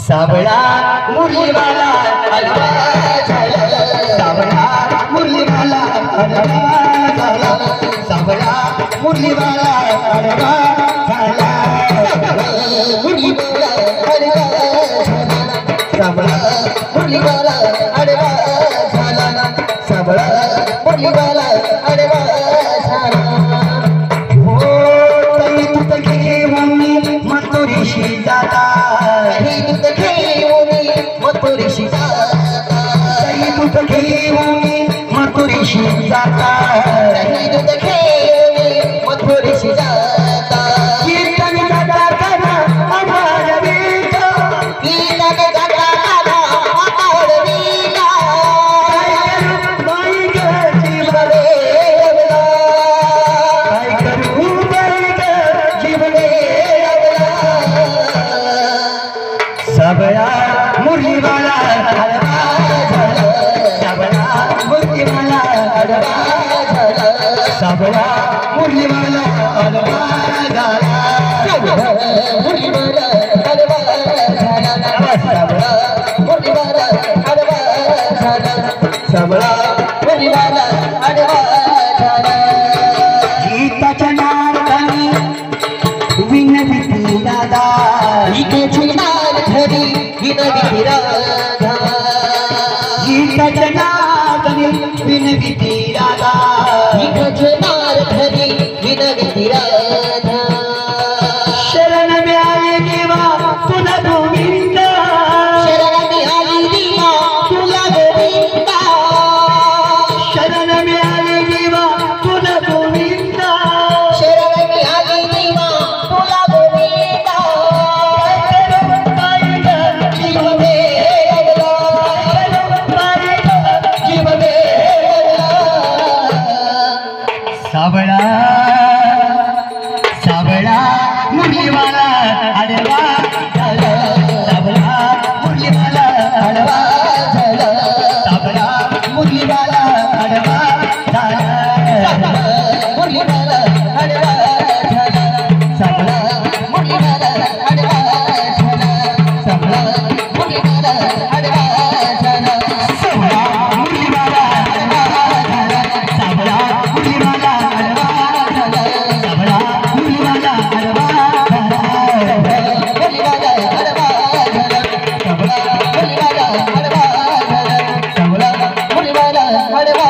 साबळा मुरलीवाला अलवा झाला, साबळा मुरलीवाला अलवा झाला, साबळा मुरलीवाला अलवा झाला, मुरलीवाला अलवा झाला, साबळा मुरलीवाला अलवा झाला, साबळा मुरलीवाला अलवा झाला. हो तरी तुझं घेऊन मथुरेशी जाता, मथुरेशी जाता, दूध घेऊन मथुरेशी जाता, दूध घेऊन मथुरेशी जाता, कीर्तन गाता गाता आभाळ वेगा, कीर्तन गाता गाता आभाळ वेगा, बाई ग जीवने अवला, काय करू बाई ग जीवने अवला. साबळा मुरलीवाला अलवा झाला, साबळा मुरलीवाला अलवा झाला, साबळा मुरलीवाला अलवा झाला, साबळा मुरलीवाला अलवा झाला, साबळा मुरलीवाला अलवा झाला, साबळा मुरलीवाला अलवा झाला. गीताच्या नादानी विनविती दादा, गीतेची नाद धरी विनविती राधा, गीताच्या नादानी विनविती राधा, गीताच्या नाद धरी विनविती राधा. शरण मिळाले देवा तुला गोविंद, शरण मिळाले देवा तुला गोविंद, शरण मिळाले देवा तुला गोविंद, शरण मिळाले देवा तुला गोविंद. साबळा साबळा मुरलीवाला अलवा झाला, साबळा मुरलीवाला अलवा झाला, साबळा मुरलीवाला अलवा झाला, साबळा मुरलीवाला अलवा झाला, साबळा मुरलीवाला अलवा झाला, साबळा मुरलीवाला अलवा झाला, साबळा मुरलीवाला अलवा झाला, साबळा मुरलीवाला अलवा झाला, साबळा मुरलीवाला अलवा झाला, मुरलीवाला अलवा झाला, साबळा मुरलीवाला अलवा झाला, साबळा मुरलीवाला अलवा